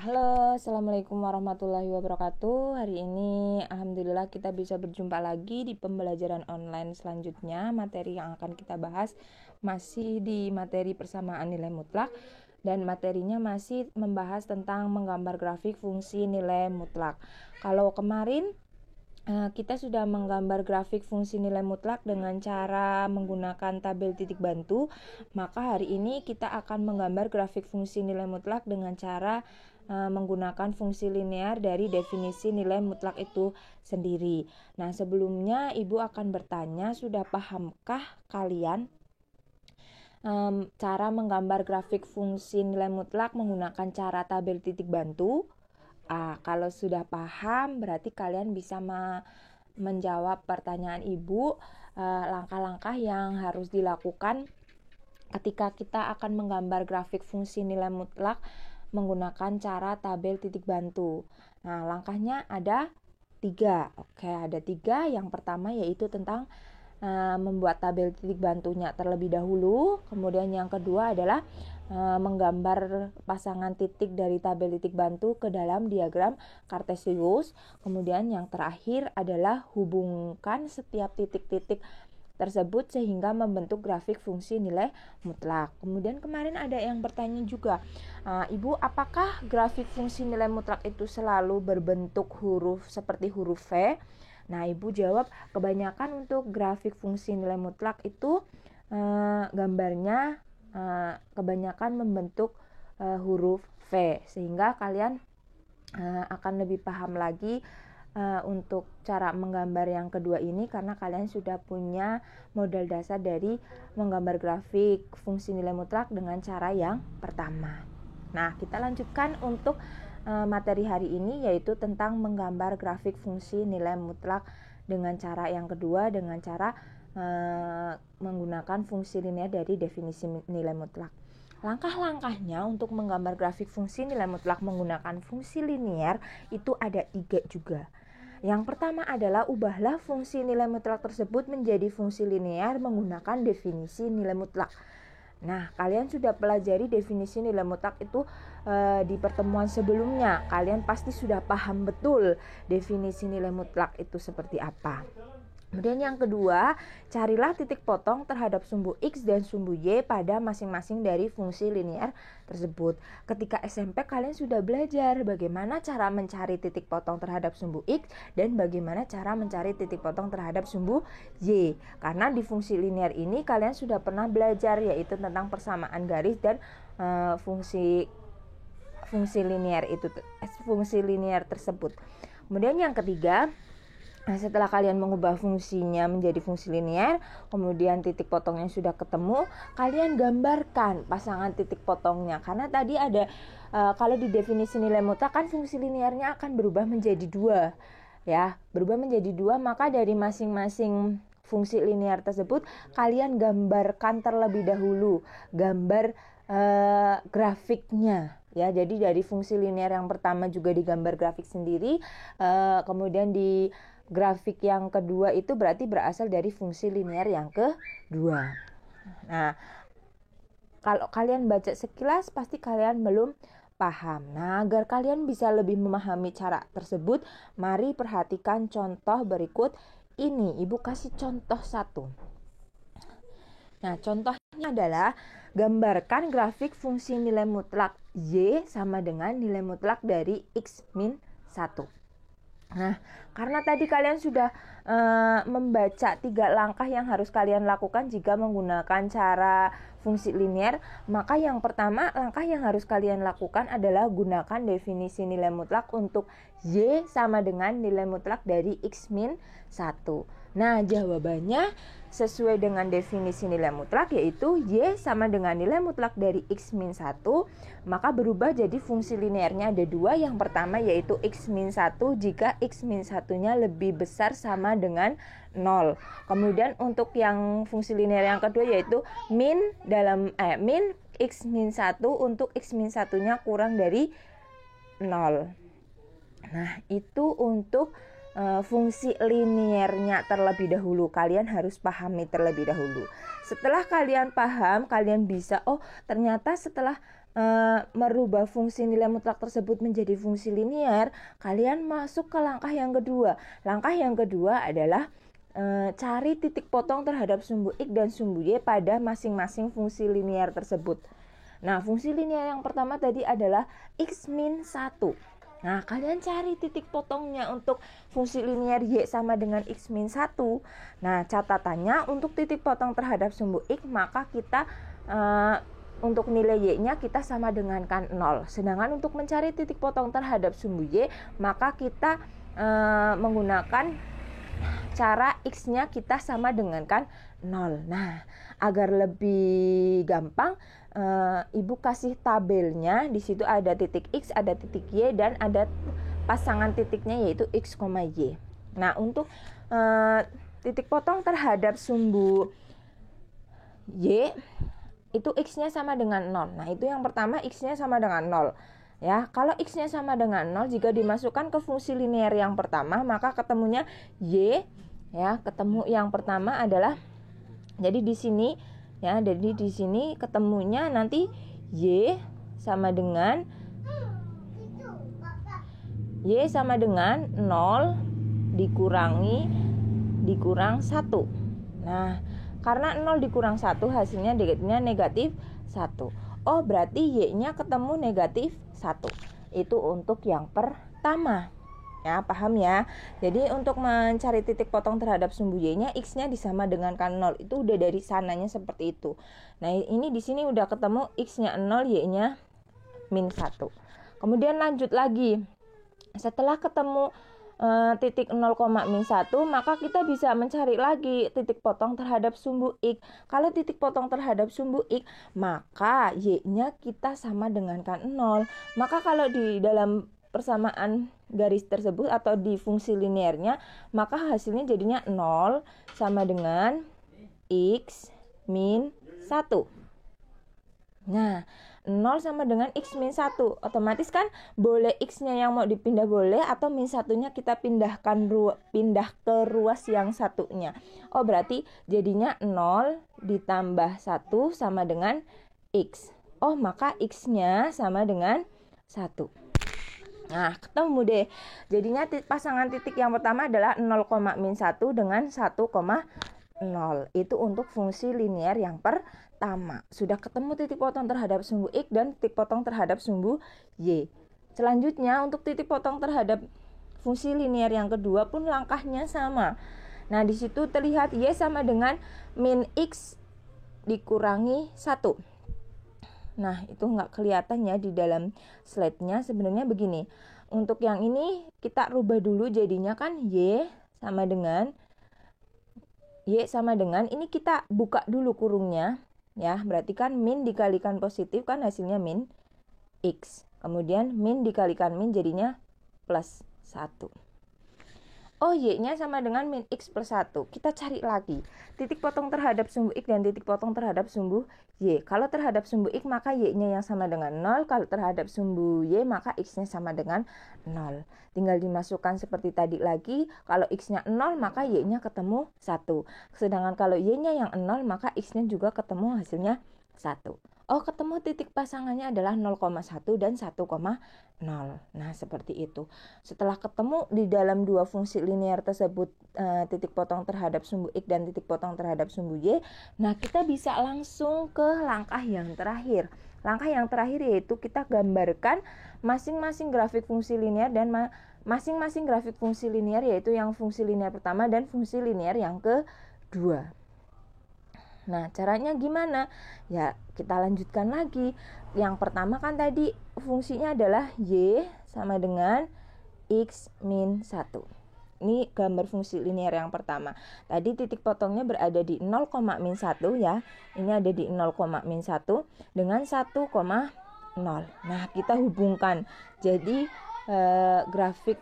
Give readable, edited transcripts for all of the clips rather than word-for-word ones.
Halo, Assalamualaikum warahmatullahi wabarakatuh. Hari ini Alhamdulillah kita bisa berjumpa lagi di pembelajaran online selanjutnya. Materi yang akan kita bahas masih di materi persamaan nilai mutlak, dan materinya masih membahas tentang menggambar grafik fungsi nilai mutlak. Kalau kemarin kita sudah menggambar grafik fungsi nilai mutlak dengan cara menggunakan tabel titik bantu, maka hari ini kita akan menggambar grafik fungsi nilai mutlak dengan cara menggunakan fungsi linear dari definisi nilai mutlak itu sendiri. Nah, sebelumnya Ibu akan bertanya, sudah pahamkah kalian cara menggambar grafik fungsi nilai mutlak menggunakan cara tabel titik bantu? Kalau sudah paham, berarti kalian bisa menjawab pertanyaan Ibu, langkah-langkah yang harus dilakukan ketika kita akan menggambar grafik fungsi nilai mutlak menggunakan cara tabel titik bantu. Nah, langkahnya ada 3. Oke, ada 3. Yang pertama yaitu tentang membuat tabel titik bantunya terlebih dahulu. Kemudian yang kedua adalah menggambar pasangan titik dari tabel titik bantu ke dalam diagram Cartesius. Kemudian yang terakhir adalah hubungkan setiap titik-titik tersebut sehingga membentuk grafik fungsi nilai mutlak. Kemudian kemarin ada yang bertanya juga, Ibu, apakah grafik fungsi nilai mutlak itu selalu berbentuk huruf seperti huruf V? Nah, Ibu jawab, kebanyakan untuk grafik fungsi nilai mutlak itu gambarnya kebanyakan membentuk huruf V, sehingga kalian akan lebih paham lagi untuk cara menggambar yang kedua ini, karena kalian sudah punya modal dasar dari menggambar grafik fungsi nilai mutlak dengan cara yang pertama. Nah, kita lanjutkan untuk materi hari ini, yaitu tentang menggambar grafik fungsi nilai mutlak dengan cara yang kedua, dengan cara menggunakan fungsi linear dari definisi nilai mutlak. Langkah-langkahnya untuk menggambar grafik fungsi nilai mutlak menggunakan fungsi linear itu ada 3 juga. Yang pertama adalah ubahlah fungsi nilai mutlak tersebut menjadi fungsi linear menggunakan definisi nilai mutlak. Nah, kalian sudah pelajari definisi nilai mutlak itu di pertemuan sebelumnya. Kalian pasti sudah paham betul definisi nilai mutlak itu seperti apa. Kemudian yang kedua, carilah titik potong terhadap sumbu X dan sumbu Y pada masing-masing dari fungsi linear tersebut. Ketika SMP kalian sudah belajar bagaimana cara mencari titik potong terhadap sumbu X dan bagaimana cara mencari titik potong terhadap sumbu Y. Karena di fungsi linear ini kalian sudah pernah belajar, yaitu tentang persamaan garis dan fungsi linear tersebut. Kemudian yang ketiga, setelah kalian mengubah fungsinya menjadi fungsi linear, kemudian titik potongnya sudah ketemu, kalian gambarkan pasangan titik potongnya. Karena tadi ada kalau di definisi nilai mutlak kan fungsi linearnya akan berubah menjadi 2, ya, berubah menjadi 2. Maka dari masing-masing fungsi linear tersebut kalian gambarkan terlebih dahulu gambar grafiknya, ya. Jadi dari fungsi linear yang pertama juga digambar grafik sendiri, kemudian di grafik yang kedua itu berarti berasal dari fungsi linear yang kedua. Nah, kalau kalian baca sekilas pasti kalian belum paham. Nah, agar kalian bisa lebih memahami cara tersebut, mari perhatikan contoh berikut ini. Ibu kasih contoh 1. Nah, contohnya adalah gambarkan grafik fungsi nilai mutlak Y sama dengan nilai mutlak dari X min 1. Nah, karena tadi kalian sudah membaca 3 langkah yang harus kalian lakukan jika menggunakan cara fungsi linear, maka yang pertama langkah yang harus kalian lakukan adalah gunakan definisi nilai mutlak untuk Y sama dengan nilai mutlak dari X min 1. Nah, jawabannya sesuai dengan definisi nilai mutlak, yaitu Y sama dengan nilai mutlak dari X min 1, maka berubah jadi fungsi linearnya ada 2. Yang pertama yaitu X min 1 jika X min 1-nya lebih besar sama dengan 0. Kemudian untuk yang fungsi linear yang kedua yaitu min X min 1 untuk X min 1-nya kurang dari 0. Nah, itu untuk fungsi linearnya terlebih dahulu. Kalian harus pahami terlebih dahulu. Setelah kalian paham, kalian bisa, ternyata setelah merubah fungsi nilai mutlak tersebut menjadi fungsi linear, kalian masuk ke langkah yang kedua. Langkah yang kedua adalah cari titik potong terhadap sumbu X dan sumbu Y pada masing-masing fungsi linear tersebut. Nah, fungsi linear yang pertama tadi adalah X min 1. Nah, kalian cari titik potongnya untuk fungsi linear Y sama dengan X min 1. Nah, catatannya untuk titik potong terhadap sumbu X, maka kita untuk nilai Y-nya kita sama dengankan 0. Sedangkan untuk mencari titik potong terhadap sumbu Y, maka kita menggunakan cara X-nya kita sama dengankan 0. Nah, agar lebih gampang, Ibu kasih tabelnya. Di situ ada titik X, ada titik Y, dan ada pasangan titiknya yaitu X, Y. Nah, untuk titik potong terhadap sumbu Y, itu X-nya sama dengan 0. Nah, itu yang pertama, X-nya sama dengan 0. Ya, kalau X-nya sama dengan 0, jika dimasukkan ke fungsi linear yang pertama, maka ketemunya Y. Ya, ketemu yang pertama adalah, jadi di sini ya, jadi di sini ketemunya nanti Y sama dengan 0 dikurang 1. Nah, karena 0 dikurang 1 hasilnya negatif 1. Oh, berarti Y-nya ketemu negatif 1. Itu untuk yang pertama. Ya, paham ya? Jadi untuk mencari titik potong terhadap sumbu Y-nya, X-nya disama dengankan 0. Itu udah dari sananya seperti itu. Nah, ini di sini udah ketemu X-nya 0, Y-nya min 1. Kemudian lanjut lagi. Setelah ketemu titik 0, min 1, maka kita bisa mencari lagi titik potong terhadap sumbu X. Kalau titik potong terhadap sumbu X, maka Y-nya kita sama dengankan 0. Maka kalau di dalam persamaan garis tersebut atau di fungsi linearnya, maka hasilnya jadinya 0 sama dengan X min 1. Nah, 0 sama dengan X min 1. Otomatis kan boleh X-nya yang mau dipindah boleh, atau min 1-nya kita pindah ke ruas yang satunya. Oh, berarti jadinya 0 ditambah 1 sama dengan X. Oh, maka X-nya sama dengan 1. Nah, ketemu deh. Jadinya pasangan titik yang pertama adalah 0, min 1 dengan 1,0. Itu untuk fungsi linear yang pertama. Sudah ketemu titik potong terhadap sumbu X dan titik potong terhadap sumbu Y. Selanjutnya untuk titik potong terhadap fungsi linear yang kedua pun langkahnya sama. Nah, di situ terlihat Y sama dengan min X dikurangi 1. Nah, itu nggak kelihatan ya di dalam slide-nya. Sebenarnya begini. Untuk yang ini kita rubah dulu, jadinya kan Y sama dengan ini kita buka dulu kurungnya ya. Berarti kan min dikalikan positif kan hasilnya min X. Kemudian min dikalikan min jadinya plus 1. Oh, Y-nya sama dengan min X plus 1. Kita cari lagi titik potong terhadap sumbu X dan titik potong terhadap sumbu Y. Kalau terhadap sumbu X, maka Y-nya yang sama dengan 0. Kalau terhadap sumbu Y, maka X-nya sama dengan 0. Tinggal dimasukkan seperti tadi lagi. Kalau X-nya 0, maka Y-nya ketemu 1. Sedangkan kalau Y-nya yang 0, maka X-nya juga ketemu hasilnya 1. Oh, ketemu titik pasangannya adalah 0,1 dan 1,0. Nah, seperti itu. Setelah ketemu di dalam dua fungsi linear tersebut, titik potong terhadap sumbu X dan titik potong terhadap sumbu Y, nah kita bisa langsung ke langkah yang terakhir. Langkah yang terakhir yaitu kita gambarkan masing-masing grafik fungsi linear dan masing-masing grafik fungsi linear, yaitu yang fungsi linear pertama dan fungsi linear yang kedua. Nah, caranya gimana? Ya, kita lanjutkan lagi. Yang pertama kan tadi fungsinya adalah Y sama dengan X min 1. Ini gambar fungsi linear yang pertama. Tadi titik potongnya berada di 0, min 1 ya. Ini ada di 0, min 1 dengan 1,0. Nah, kita hubungkan. Jadi grafik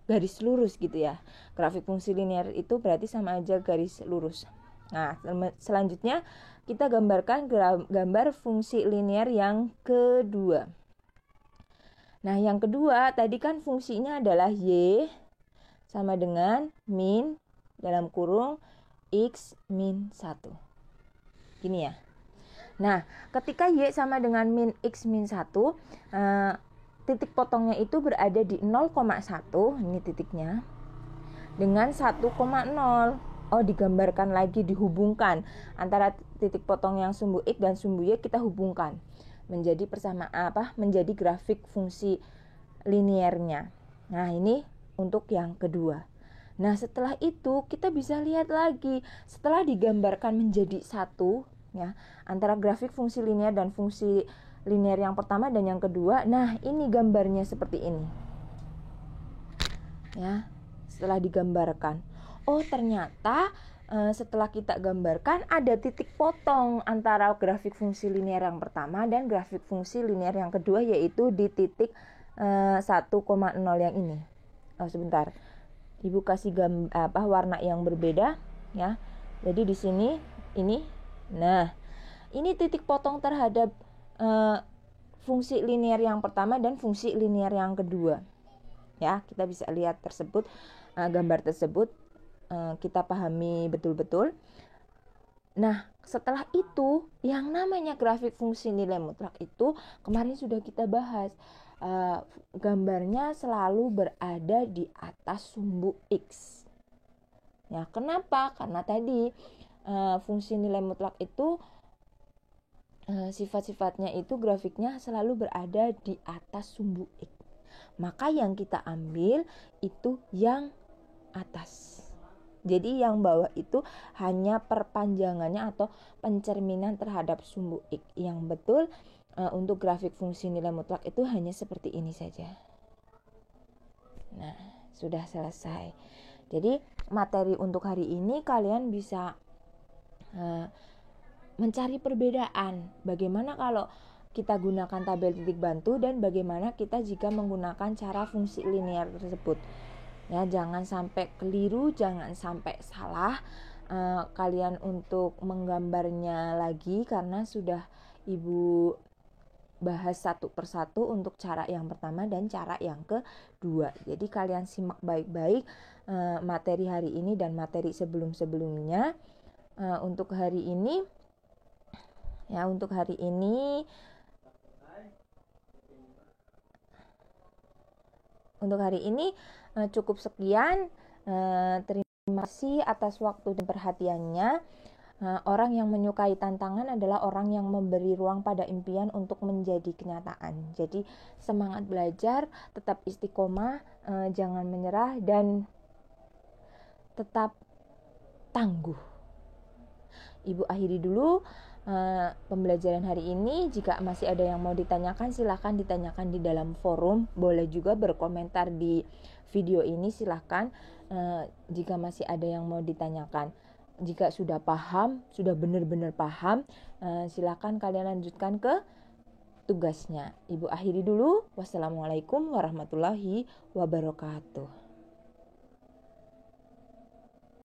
garis lurus gitu ya. Grafik fungsi linear itu berarti sama aja garis lurus. Nah, selanjutnya kita gambarkan gambar fungsi linear yang kedua. Nah, yang kedua tadi kan fungsinya adalah Y sama dengan min dalam kurung X min 1. Gini ya. Nah, ketika Y sama dengan min X min 1, titik potongnya itu berada di 0,1, ini titiknya, dengan 1,0. Oh, digambarkan lagi, dihubungkan antara titik potong yang sumbu X dan sumbu Y, kita hubungkan menjadi menjadi grafik fungsi liniernya. Nah, ini untuk yang kedua. Nah, setelah itu kita bisa lihat lagi, setelah digambarkan menjadi satu ya, antara grafik fungsi linier dan fungsi linier yang pertama dan yang kedua. Nah, ini gambarnya seperti ini. Ya, setelah digambarkan. Oh, ternyata setelah kita gambarkan ada titik potong antara grafik fungsi linier yang pertama dan grafik fungsi linier yang kedua, yaitu di titik 1,0 yang ini. Oh, sebentar. Ibu kasih warna yang berbeda ya. Jadi di sini ini. Nah, ini titik potong terhadap fungsi linier yang pertama dan fungsi linier yang kedua. Ya, kita bisa lihat gambar tersebut, kita pahami betul-betul. Nah, setelah itu yang namanya grafik fungsi nilai mutlak itu kemarin sudah kita bahas. Gambarnya selalu berada di atas sumbu X. Ya, kenapa? Karena tadi fungsi nilai mutlak itu sifat-sifatnya itu grafiknya selalu berada di atas sumbu X. Maka yang kita ambil itu yang atas. Jadi yang bawah itu hanya perpanjangannya atau pencerminan terhadap sumbu X. Yang betul untuk grafik fungsi nilai mutlak itu hanya seperti ini saja. Nah, sudah selesai. Jadi materi untuk hari ini kalian bisa mencari perbedaan. Bagaimana kalau kita gunakan tabel titik bantu dan bagaimana kita jika menggunakan cara fungsi linear tersebut. Ya, jangan sampai keliru, jangan sampai salah. Kalian untuk menggambarnya lagi karena sudah Ibu bahas satu persatu untuk cara yang pertama dan cara yang kedua. Jadi kalian simak baik-baik materi hari ini dan materi sebelum-sebelumnya. Untuk hari ini cukup sekian. Terima kasih atas waktu dan perhatiannya. Orang yang menyukai tantangan adalah orang yang memberi ruang pada impian untuk menjadi kenyataan. Jadi semangat belajar, tetap istiqomah, jangan menyerah dan tetap tangguh. Ibu akhiri dulu pembelajaran hari ini. Jika masih ada yang mau ditanyakan, silakan ditanyakan di dalam forum. Boleh juga berkomentar di video ini, silakan jika masih ada yang mau ditanyakan. Jika sudah paham, sudah benar-benar paham, silakan kalian lanjutkan ke tugasnya. Ibu akhiri dulu. Wassalamualaikum warahmatullahi wabarakatuh.